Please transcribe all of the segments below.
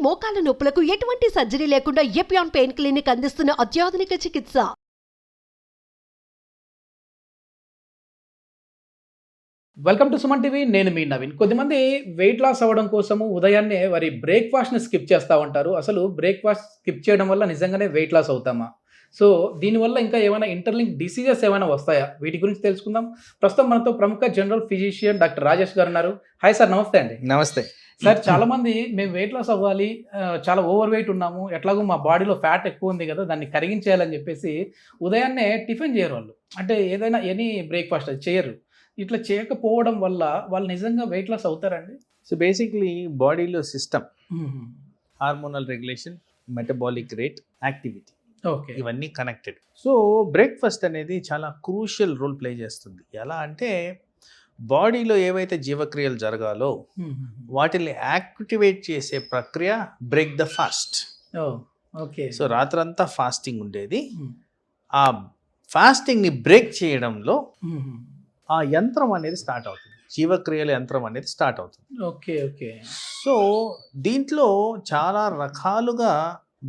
మోకాల నొప్పులకు ఎటువంటి సర్జరీ లేకుండా ఎపియాన్ పెయిన్ క్లినిక్ అందిస్తున్న అత్యాధునిక చికిత్స. Welcome to Suman TV. నేను మీ నవీన్. కొద్దిమంది వెయిట్ లాస్ అవ్వడం కోసము ఉదయాన్నే వారి బ్రేక్ఫాస్ట్ని స్కిప్ చేస్తూ ఉంటారు. అసలు బ్రేక్ఫాస్ట్ స్కిప్ చేయడం వల్ల నిజంగానే వెయిట్ లాస్ అవుతామా? సో దీనివల్ల ఇంకా ఏమైనా ఇంటర్లింక్ డిసీజెస్ ఏమైనా వస్తాయా? వీటి గురించి తెలుసుకుందాం. ప్రస్తుతం మనతో ప్రముఖ జనరల్ ఫిజిషియన్ డాక్టర్ రాజేష్ గారు ఉన్నారు. హాయ్ సార్, నమస్తే అండి. నమస్తే సార్, చాలామంది మేము వెయిట్ లాస్ అవ్వాలి, చాలా ఓవర్ వెయిట్ ఉన్నాము, ఎట్లాగో మా బాడీలో ఫ్యాట్ ఎక్కువ ఉంది కదా, దాన్ని కరిగించేయాలని చెప్పేసి ఉదయాన్నే టిఫిన్ చేయరు. వాళ్ళు అంటే ఏదైనా ఎనీ బ్రేక్ఫాస్ట్ అది చేయరు. ఇట్లా చేయకపోవడం వల్ల వాళ్ళు నిజంగా వెయిట్ లాస్ అవుతారండి? సో బేసిక్లీ బాడీలో system, hormonal regulation, metabolic rate, activity, okay, ఇవన్నీ కనెక్టెడ్. సో బ్రేక్ఫాస్ట్ అనేది చాలా క్రూషియల్ రోల్ ప్లే చేస్తుంది. ఎలా అంటే బాడీలో ఏవైతే జీవక్రియలు జరగాలో వాటిని యాక్టివేట్ చేసే ప్రక్రియ break the fast. Okay. So రాత్రంతా ఫాస్టింగ్ ఉండేది, ఆ ఫాస్టింగ్ని బ్రేక్ చేయడంలో ఆ యంత్రం అనేది స్టార్ట్ అవుతుంది, జీవక్రియల యంత్రం అనేది స్టార్ట్ అవుతుంది. Okay okay. సో దీంట్లో చాలా రకాలుగా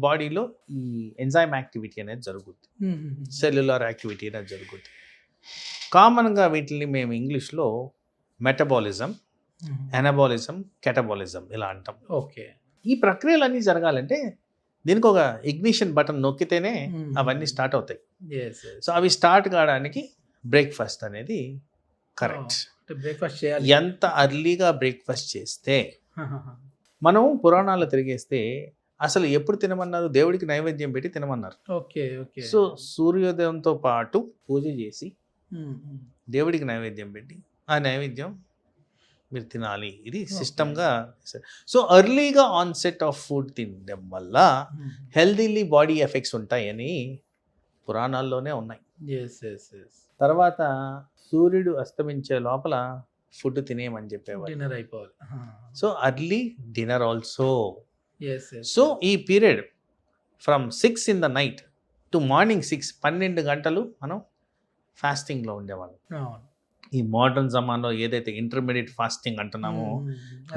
బాడీలో ఈ ఎంజైమ్ యాక్టివిటీ అనేది జరుగుతుంది, సెల్యులార్ యాక్టివిటీ అనేది జరుగుతుంది. కామన్గా వీటిని మేము ఇంగ్లీష్లో మెటబాలిజం, ఎనబాలిజం, కెటబాలిజం ఇలా అంటాం. ఓకే. ఈ ప్రక్రియలన్నీ జరగాలంటే దీనికి ఒక ఇగ్నిషన్ బటన్ నొక్కితేనే అవన్నీ స్టార్ట్ అవుతాయి. సో అవి స్టార్ట్ కావడానికి బ్రేక్ఫాస్ట్ అనేది కరెక్ట్. బ్రేక్ఫాస్ట్ చేయాలి. ఎంత అర్లీగా బ్రేక్ఫాస్ట్ చేస్తే, మనం పురాణాలు తిరిగేస్తే అసలు ఎప్పుడు తినమన్నారు? దేవుడికి నైవేద్యం పెట్టి తినమన్నారు. Okay okay. సో సూర్యోదయంతో పాటు పూజ చేసి దేవుడికి నైవేద్యం పెట్టి ఆ నైవేద్యం మీరు తినాలి. ఇది సిస్టమ్గా. సో ఎర్లీగా ఆన్సెట్ ఆఫ్ ఫుడ్ తినడం వల్ల హెల్దీలీ బాడీ ఎఫెక్ట్స్ ఉంటాయని పురాణాల్లోనే ఉన్నాయి. తర్వాత సూర్యుడు అస్తమించే లోపల ఫుడ్ తినేయమని చెప్పేవారు. డిన్నర్ అయిపోవాలి. So early dinner also. So ఈ period from 6 in the night to morning 6, 12 గంటలు మనం ఫాస్టింగ్లో ఉండేవాళ్ళం. ఈ మోడర్న్ జమాన్లో ఏదైతే ఇంటర్మీడియట్ ఫాస్టింగ్ అంటున్నామో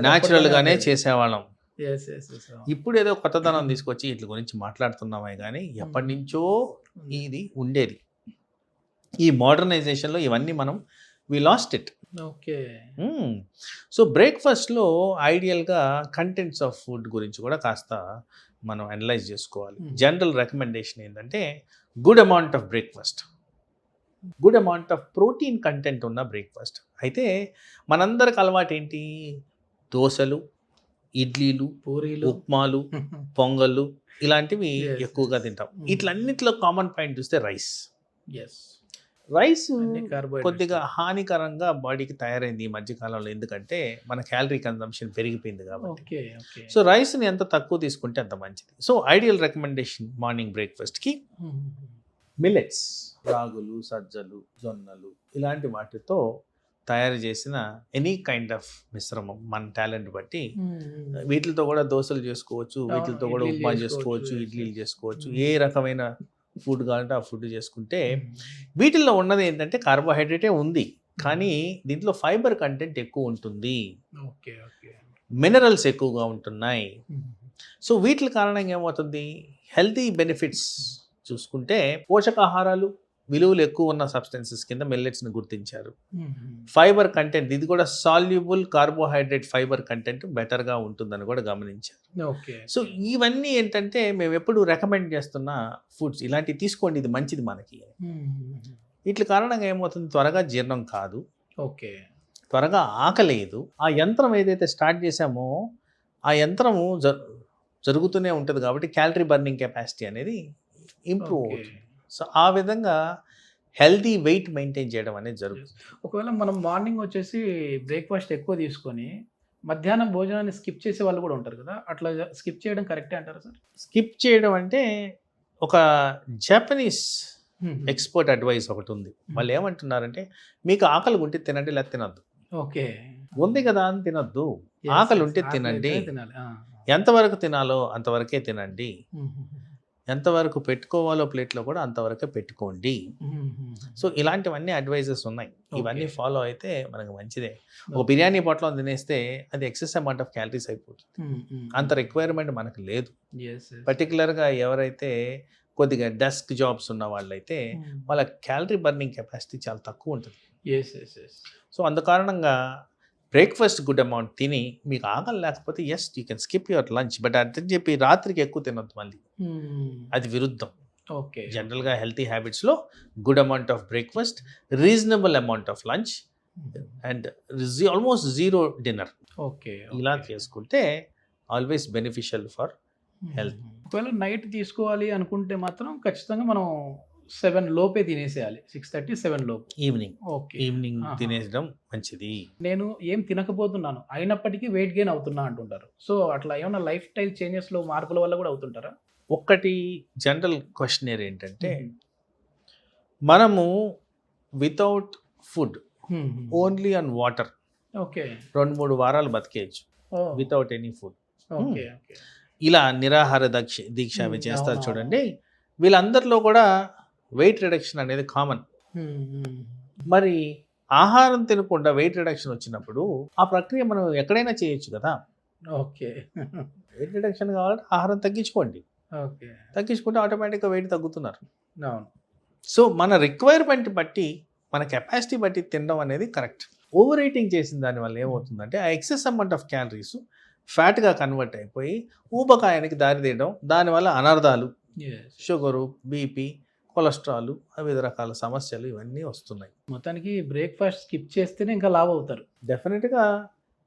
న్యాచురల్గానే చేసేవాళ్ళం. ఇప్పుడు ఏదో కొత్తదనం తీసుకొచ్చి వీటి గురించి మాట్లాడుతున్నామే కానీ ఎప్పటి నుంచో ఇది ఉండేది. ఈ మోడర్నైజేషన్లో ఇవన్నీ మనం we lost it. Okay. So బ్రేక్ఫాస్ట్లో ఐడియల్గా కంటెంట్స్ ఆఫ్ ఫుడ్ గురించి కూడా కాస్త మనం అనలైజ్ చేసుకోవాలి. జనరల్ రికమెండేషన్ ఏంటంటే good amount of breakfast, good amount of protein content ఉన్న బ్రేక్ఫాస్ట్. అయితే మనందరికి అలవాటు ఏంటి? దోశలు, ఇడ్లీలు, పూరీలు, ఉప్మాలు, పొంగళ్ళు ఇలాంటివి ఎక్కువగా తింటాం. ఇట్లన్నిటిలో కామన్ పాయింట్ చూస్తే రైస్. రైస్ కొద్దిగా హానికరంగా బాడీకి తయారైంది ఈ మధ్యకాలంలో, ఎందుకంటే మన క్యాలరీ కన్సంప్షన్ పెరిగిపోయింది కాబట్టి. సో రైస్ని ఎంత తక్కువ తీసుకుంటే అంత మంచిది. సో ఐడియల్ రికమెండేషన్ మార్నింగ్ బ్రేక్ఫాస్ట్కి మిల్లెట్స్, రాగులు, సజ్జలు, జొన్నలు ఇలాంటి వాటితో తయారు చేసిన ఎనీ కైండ్ ఆఫ్ మిశ్రమం మన టాలెంట్ బట్టి వీటితో కూడా దోశలు చేసుకోవచ్చు, వీటితో కూడా ఉప్మా చేసుకోవచ్చు, ఇడ్లీలు చేసుకోవచ్చు. ఏ రకమైన ఫుడ్ కావాలంటే ఆ ఫుడ్ చేసుకుంటే వీటిల్లో ఉన్నది ఏంటంటే కార్బోహైడ్రేటే ఉంది, కానీ దీంట్లో ఫైబర్ కంటెంట్ ఎక్కువ ఉంటుంది, మినరల్స్ ఎక్కువగా ఉంటున్నాయి. సో వీటి కారణంగా ఏమవుతుంది? హెల్తీ బెనిఫిట్స్ చూసుకుంటే పోషకాహారాలు విలువలు ఎక్కువ ఉన్న సబ్స్టెన్సెస్ కింద మిల్లెట్స్ని గుర్తించారు. ఫైబర్ కంటెంట్, ఇది కూడా సాల్యుబుల్ కార్బోహైడ్రేట్ ఫైబర్ కంటెంట్ బెటర్గా ఉంటుందని కూడా గమనించారు. సో ఇవన్నీ ఏంటంటే మేము ఎప్పుడు రికమెండ్ చేస్తున్న ఫుడ్స్ ఇలాంటివి తీసుకోండి, ఇది మంచిది మనకి. వీటి కారణంగా ఏమవుతుంది? త్వరగా జీర్ణం కాదు, త్వరగా ఆకలేదు. ఆ యంత్రం ఏదైతే స్టార్ట్ చేసామో ఆ యంత్రము జరుగుతూనే ఉంటుంది కాబట్టి క్యాలరీ బర్నింగ్ కెపాసిటీ అనేది ఇంప్రూవ్ అవుతుంది. సో ఆ విధంగా హెల్తీ వెయిట్ మెయింటైన్ చేయడం అనేది జరుగుతుంది. ఒకవేళ మనం మార్నింగ్ వచ్చేసి బ్రేక్ఫాస్ట్ ఎక్కువ తీసుకొని మధ్యాహ్నం భోజనాన్ని స్కిప్ చేసే వాళ్ళు కూడా ఉంటారు కదా, అట్లా స్కిప్ చేయడం కరెక్టే అంటారా సార్? స్కిప్ చేయడం అంటే ఒక జపనీస్ ఎక్స్పర్ట్ అడ్వైస్ ఒకటి ఉంది. వాళ్ళు ఏమంటున్నారంటే మీకు ఆకలి ఉంటే తినండి, లేదా తినద్దు. ఓకే, ఉంది కదా అని తినద్దు, ఆకలి ఉంటే తినండి, ఎంతవరకు తినాలో అంతవరకే తినండి. ఎంతవరకు పెట్టుకోవాలో ప్లేట్లో కూడా అంతవరకే పెట్టుకోండి. సో ఇలాంటివన్నీ అడ్వైజెస్ ఉన్నాయి. ఇవన్నీ Okay. ఫాలో అయితే మనకు మంచిదే. ఓ బిర్యానీ పొట్లం తినేస్తే అది ఎక్సెస్ అమౌంట్ ఆఫ్ క్యాలరీస్ అయిపోతుంది. అంత రిక్వైర్మెంట్ మనకు లేదు. పర్టికులర్గా ఎవరైతే కొద్దిగా డెస్క్ జాబ్స్ ఉన్న వాళ్ళైతే వాళ్ళ క్యాలరీ బర్నింగ్ కెపాసిటీ చాలా తక్కువ ఉంటుంది. సో అందు కారణంగా బ్రేక్ఫాస్ట్ గుడ్ అమౌంట్ తిని మీకు ఆకలి లేకపోతే yes you can skip your lunch, but అదని చెప్పి రాత్రికి ఎక్కువ తినొద్దు మళ్ళీ, అది విరుద్ధం. ఓకే. జనరల్గా హెల్తీ హ్యాబిట్స్లో good amount of breakfast, reasonable amount of lunch and almost zero dinner, okay. ఇలా చేసుకుంటే ఆల్వేస్ బెనిఫిషియల్ ఫర్ health. ఒకవేళ నైట్ తీసుకోవాలి అనుకుంటే మాత్రం ఖచ్చితంగా మనం 7 లోపే తినేసేయాలి. 6:30, 7 లోపు. ఓకే. ఈవినింగ్ ఆహా. తినేయడం మంచిది. నేను ఏం తినకపోతున్నాను అయినప్పటికీ వెయిట్ గెయిన్ అవుతున్నా అంటుంటారు. సో అట్లా ఏమైనా లైఫ్ స్టైల్ చేంజెస్లో మార్పుల వల్ల కూడా అవుతుంటారా? ఒక్కటి జనరల్ క్వశ్చనర్ ఏంటంటే మనము without food only on water okay. 2-3 వారాలు బతికేయచ్చు without any food. Okay. Okay. ఇలా నిరాహార దీక్ష అవి చేస్తారు అవునవును. చూడండి, వీళ్ళందరిలో కూడా వెయిట్ రిడక్షన్ అనేది కామన్. మరి ఆహారం తినకుండా వెయిట్ రిడక్షన్ వచ్చినప్పుడు ఆ ప్రక్రియ మనం ఎక్కడైనా చేయొచ్చు కదా. ఓకే. వెయిట్ రిడక్షన్ కావాలంటే ఆహారం తగ్గించుకోండి, ఓకే. తగ్గించుకుంటే ఆటోమేటిక్గా వెయిట్ తగ్గుతున్నారు. అవును. సో మన రిక్వైర్మెంట్ బట్టి మన కెపాసిటీ బట్టి తినడం అనేది కరెక్ట్. ఓవర్ ఈటింగ్ చేసిన దానివల్ల ఏమవుతుందంటే ఆ ఎక్సెస్ అమౌంట్ ఆఫ్ క్యాలరీస్ ఫ్యాట్గా కన్వర్ట్ అయిపోయి ఊబకాయానికి దారితీయడం, దానివల్ల అనర్థాలు, షుగరు, బీపీ, కొలెస్ట్రాల్, వివిధ రకాల సమస్యలు ఇవన్నీ వస్తున్నాయి. మొత్తానికి బ్రేక్ఫాస్ట్ స్కిప్ చేస్తేనే ఇంకా లావ్ అవుతారు. డెఫినెట్గా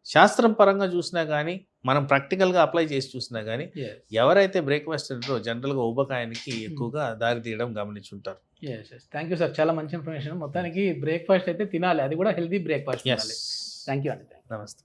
శాస్త్రం పరంగా చూసినా కానీ మనం ప్రాక్టికల్గా అప్లై చేసి చూసినా కానీ ఎవరైతే బ్రేక్ఫాస్ట్ తింటారో జనరల్గా ఊబకాయానికి ఎక్కువగా దారితీయడం గమనించుంటారు. థ్యాంక్ యూ సార్, చాలా మంచి ఇన్ఫర్మేషన్. మొత్తానికి బ్రేక్ఫాస్ట్ అయితే తినాలి, అది కూడా healthy breakfast. Yes, thank you అండి. నమస్తే.